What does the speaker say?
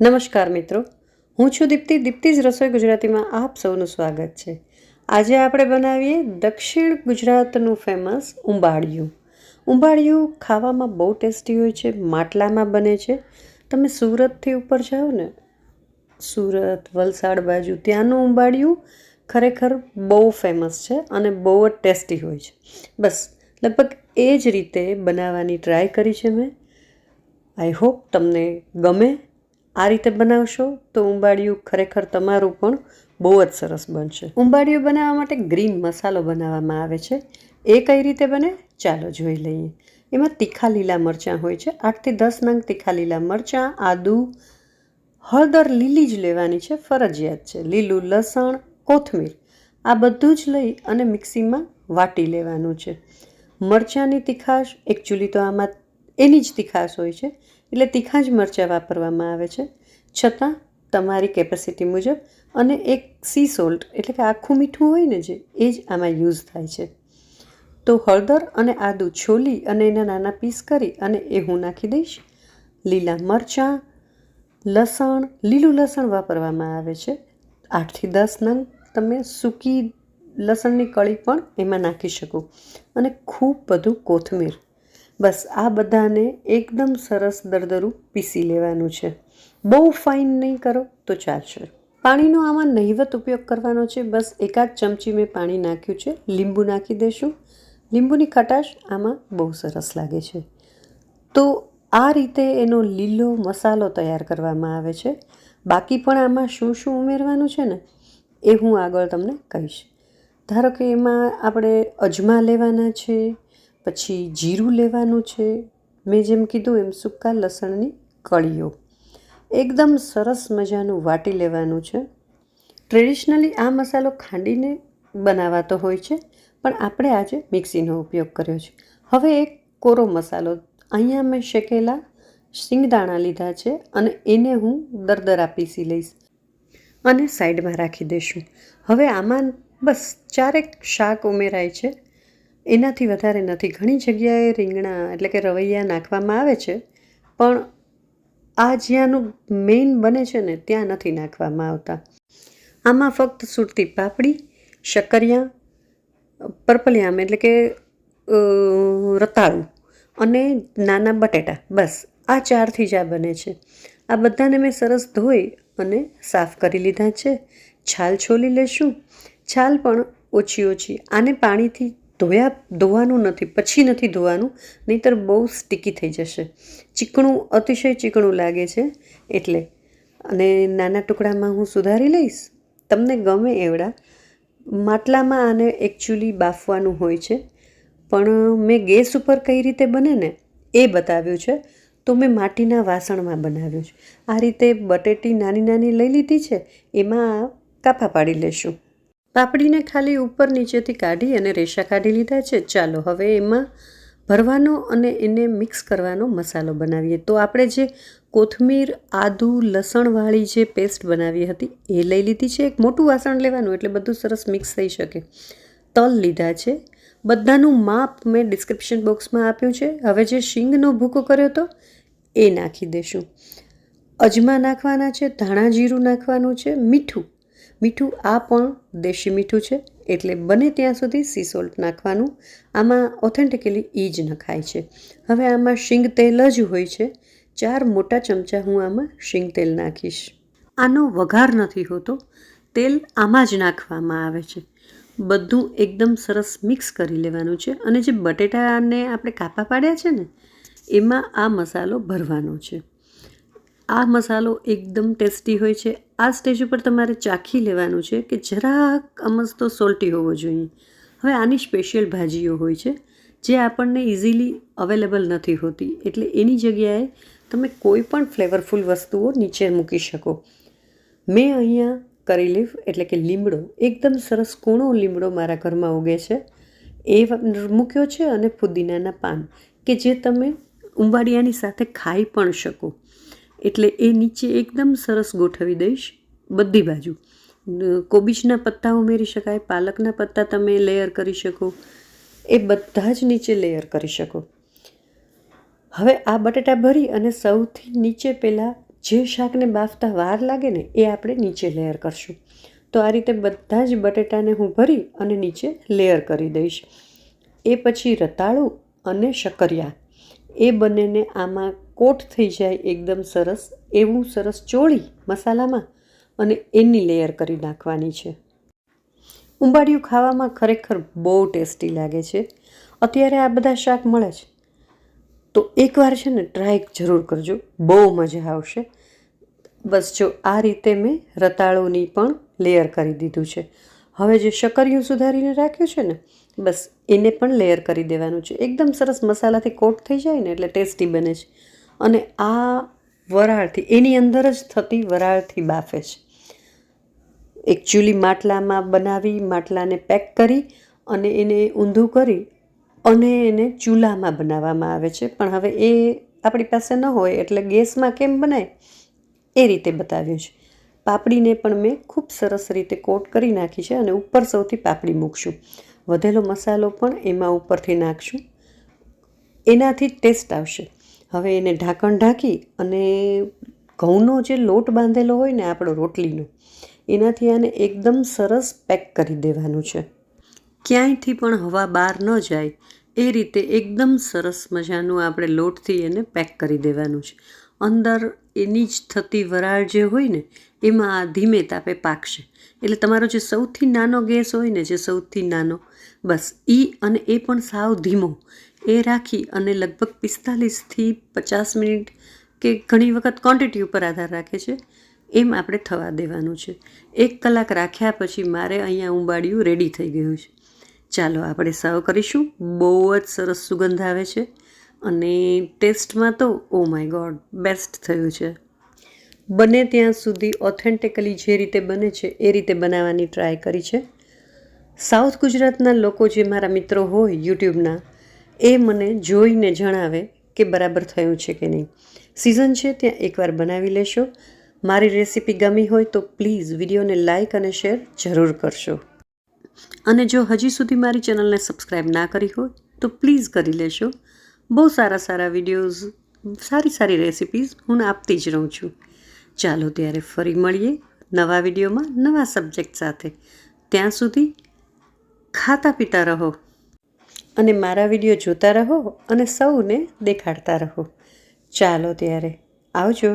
નમસ્કાર મિત્રો, હું છું દીપ્તિ. દીપ્તિઝ રસોઈ ગુજરાતીમાં આપ સૌનું સ્વાગત છે. આજે આપણે બનાવીએ દક્ષિણ ગુજરાતનું ફેમસ ઉંબાડિયું. ઉંબાડિયું ખાવામાં બહુ ટેસ્ટી હોય છે, માટલામાં બને છે. તમે સુરતથી ઉપર જાઓ ને, સુરત વલસાડ બાજુ, ત્યાંનું ઉંબાડિયું ખરેખર બહુ ફેમસ છે અને બહુ જ ટેસ્ટી હોય છે. બસ લગભગ એ જ રીતે બનાવવાની ટ્રાય કરી છે મેં. આઈ હોપ તમને ગમે. આ રીતે બનાવશો તો ઉંબાડિયું ખરેખર તમારું પણ બહુ જ સરસ બનશે. ઉંબાડિયું બનાવવા માટે ગ્રીન મસાલો બનાવવામાં આવે છે. એ કઈ રીતે બને ચાલો જોઈ લઈએ. એમાં તીખા લીલા મરચાં હોય છે, 8 થી 10 નંગ તીખા લીલા મરચાં, આદું, હળદર લીલી જ લેવાની છે, ફરજિયાત છે, લીલું લસણ, કોથમીર, આ બધું જ લઈ અને મિક્સીમાં વાટી લેવાનું છે. મરચાંની તીખાશ એકચ્યુઅલી તો આમાં એની જ તીખાશ હોય છે, એટલે તીખા જ મરચાં વાપરવામાં આવે છે. છતાં તમારી કેપેસિટી મુજબ, અને એક સી સોલ્ટ એટલે કે આખું મીઠું હોય ને જે, એ જ આમાં યુઝ થાય છે. તો હળદર અને આદું છોલી અને એના નાના પીસ કરી અને એ હું નાખી દઈશ. લીલા મરચાં, લસણ, લીલું લસણ વાપરવામાં આવે છે, 8 થી 10 નંગ. તમે સૂકી લસણની કળી પણ એમાં નાખી શકો, અને ખૂબ બધું કોથમીર. બસ આ બધાને એકદમ સરસ દરદરું પીસી લેવાનું છે. બહુ ફાઇન નહીં કરો તો ચાલશે. પાણીનો આમાં નહિવત ઉપયોગ કરવાનો છે. બસ એકાદ ચમચી મેં પાણી નાખ્યું છે. લીંબુ નાખી દઈશું. લીંબુની ખટાશ આમાં બહુ સરસ લાગે છે. તો આ રીતે એનો લીલો મસાલો તૈયાર કરવામાં આવે છે. બાકી પણ આમાં શું શું ઉમેરવાનું છે ને, એ હું આગળ તમને કહીશ. ધારો કે એમાં આપણે અજમા લેવાના છે, પછી જીરું લેવાનું છે, મેં જેમ કીધું એમ સૂકા લસણની કળીઓ એકદમ સરસ મજાનું વાટી લેવાનું છે. ટ્રેડિશનલી આ મસાલો ખાંડીને બનાવાતો હોય છે, પણ આપણે આજે મિક્સીનો ઉપયોગ કર્યો છે. હવે એક કોરો મસાલો, અહીંયા મેં શેકેલા શિંગદાણા લીધા છે અને એને હું દરદરા પીસી લઈશ અને સાઈડમાં રાખી દઈશું. હવે આમાં બસ 4 શાક ઉમેરાય છે, એનાથી વધારે નથી. ઘણી જગ્યાએ રીંગણા એટલે કે રવૈયા નાખવામાં આવે છે, પણ આ જ્યાંનું મેઇન બને છે ને ત્યાં નથી નાખવામાં આવતા. આમાં ફક્ત સુરતી પાપડી, શક્કરિયા, પર્પલિયામ એટલે કે રતાળું અને નાના બટેટા, બસ આ 4થી જ આ બને છે. આ બધાને મેં સરસ ધોઈ અને સાફ કરી લીધા છે. છાલ છોલી લેશું. છાલ પણ ઓછી ઓછી. આને પાણીથી ધોવાનું નથી, પછી નથી ધોવાનું, નહીંતર બહુ સ્ટીકી થઈ જશે. ચીકણું, અતિશય ચીકણું લાગે છે એટલે. અને નાના ટુકડામાં હું સુધારી લઈશ, તમને ગમે એવડા. માટલામાં આને એકચ્યુઅલી બાફવાનું હોય છે, પણ મેં ગેસ ઉપર કઈ રીતે બને ને એ બતાવ્યું છે, તો મેં માટીના વાસણમાં બનાવ્યું છે. આ રીતે બટેટી નાની નાની લઈ લીધી છે, એમાં કાપા પાડી લેશું. પાપડીને ખાલી ઉપર નીચેથી કાઢી અને રેશા કાઢી લીધા છે. ચાલો હવે એમાં ભરવાનો અને એને મિક્સ કરવાનો મસાલો બનાવીએ. તો આપણે જે કોથમીર, આદુ, લસણવાળી જે પેસ્ટ બનાવી હતી એ લઈ લીધી છે. એક મોટું વાસણ લેવાનું એટલે બધું સરસ મિક્સ થઈ શકે. તલ લીધા છે. બધાનું માપ મેં ડિસ્ક્રિપ્શન બોક્સમાં આપ્યું છે. હવે જે શીંગનો ભૂકો કર્યો હતો એ નાખી દઈશું. અજમા નાખવાના છે, ધાણા જીરું નાખવાનું છે, મીઠું આ પણ દેશી મીઠું છે, એટલે બને ત્યાં સુધી સી સોલ્ટ નાખવાનું. આમાં ઓથેન્ટિકલી એ જ નખાય છે. હવે આમાં શીંગ તેલ જ હોય છે. 4 મોટા ચમચા હું આમાં શીંગ તેલ નાખીશ. આનો વઘાર નથી હોતો, તેલ આમાં જ નાખવામાં આવે છે. બધું એકદમ સરસ મિક્સ કરી લેવાનું છે. અને જે બટેટાને આપણે કાપા પાડ્યા છે ને, એમાં આ મસાલો ભરવાનો છે. આ મસાલો એકદમ ટેસ્ટી હોય છે. આ સ્ટેજ ઉપર તમારે ચાખી લેવાનું છે કે જરાક અમસ્તો સોલ્ટી હોવો જોઈએ. હવે આની સ્પેશિયલ ભાજીઓ હોય છે જે આપણને ઇઝીલી અવેલેબલ નથી હોતી, એટલે એની જગ્યાએ તમે કોઈ પણ ફ્લેવરફુલ વસ્તુઓ નીચે મૂકી શકો. મેં અહીંયા કરી લીફ એટલે કે લીમડો, એકદમ સરસ કૂણો લીમડો મારા ઘરમાં ઉગે છે, એ મૂક્યો છે. અને ફુદીનાના પાન કે જે તમે ઉંબાડિયાની સાથે ખાઈ પણ શકો, એટલે એ નીચે એકદમ સરસ ગોઠવી દઈશ બધી બાજુ. કોબીજના પત્તા ઉમેરી શકાય, પાલકના પત્તા તમે લેયર કરી શકો, એ બધા જ નીચે લેયર કરી શકો. હવે આ બટેટા ભરી અને સૌથી નીચે પહેલાં જે શાકને બાફતા વાર લાગે ને એ આપણે નીચે લેયર કરશું. તો આ રીતે બધા જ બટેટાને હું ભરી અને નીચે લેયર કરી દઈશ. એ પછી રતાળું અને શક્કરિયા એ બંનેને આમાં કોટ થઈ જાય એકદમ સરસ એવું સરસ ચોળી મસાલામાં અને એની લેયર કરી નાખવાની છે. ઉંબાડિયું ખાવામાં ખરેખર બહુ ટેસ્ટી લાગે છે. અત્યારે આ બધા શાક મળે છે તો એકવાર છે ને ટ્રાય જરૂર કરજો, બહુ મજા આવશે. બસ જો આ રીતે મેં રતાળુની પણ લેયર કરી દીધું છે. હવે જે શક્કરિયું સુધારીને રાખ્યું છે ને બસ એને પણ લેયર કરી દેવાનું છે. એકદમ સરસ મસાલાથી કોટ થઈ જાય ને એટલે ટેસ્ટી બને છે. અને આ વરાળથી એની અંદર જ થતી વરાળથી બાફે છે. એકચ્યુઅલી માટલામાં બનાવી માટલાને પેક કરી અને એને ઊંધું કરી અને એને ચૂલામાં બનાવવામાં આવે છે. પણ હવે એ આપણી પાસે ન હોય એટલે ગેસમાં કેમ બનાય એ રીતે બતાવ્યું છે. પાપડીને પણ મેં ખૂબ સરસ રીતે કોટ કરી નાખી છે અને ઉપર સૌથી પાપડી મૂકશું. વધેલો મસાલો પણ એમાં ઉપરથી નાખશું, એનાથી જ ટેસ્ટ આવશે. હવે એને ઢાંકણ ઢાંકી અને ઘઉંનો જે લોટ બાંધેલો હોય ને આપણો રોટલીનો એનાથી આને એકદમ સરસ પેક કરી દેવાનું છે. ક્યાંયથી પણ હવા બહાર ન જાય એ રીતે એકદમ સરસ મજાનું આપણે લોટથી એને પેક કરી દેવાનું છે. અંદર એની જ થતી વરાળ જે હોય ને એમાં આ ધીમે તાપે પાકશે. એટલે તમારો જે સૌથી નાનો ગેસ હોય ને જે સૌથી નાનો બસ અને એ પણ સાવ ધીમો એ રાખી અને લગભગ 45થી 50 મિનિટ કે ઘણી વખત ક્વોન્ટિટી ઉપર આધાર રાખે છે એમ આપણે થવા દેવાનું છે. 1 કલાક રાખ્યા પછી મારે અહીંયા ઉંબાડિયું રેડી થઈ ગયું છે. ચાલો આપણે સર્વ કરીશું. બહુ જ સરસ સુગંધ આવે છે અને ટેસ્ટમાં તો ઓ માય ગોડ બેસ્ટ થયું છે. બને ત્યાં સુધી ઓથેન્ટિકલી જે રીતે બને છે એ રીતે બનાવવાની ટ્રાય કરી છે. સાઉથ ગુજરાતના લોકો જે મારા મિત્રો હોય યુટ્યુબના એ મને જોઈને જણાવે કે બરાબર થયું છે કે નહીં. સિઝન છે ત્યાં એકવાર બનાવી લેશો. મારી રેસીપી ગમી હોય તો પ્લીઝ વિડીયોને લાઇક અને શેર જરૂર કરશો. અને જો હજી સુધી મારી ચેનલને સબસ્ક્રાઈબ ના કરી હોય તો પ્લીઝ કરી લેશો. બહુ સારા વિડીયોઝ, સારી રેસિપીઝ હું આપતી જ રહું છું. ચાલો ત્યારે ફરી મળીએ નવા વિડીયોમાં નવા સબ્જેક્ટ સાથે. ત્યાં સુધી ખાતા પીતા રહો અને મારા વિડીયો જોતા રહો અને સૌને દેખાડતા રહો. ચાલો ત્યારે આવજો.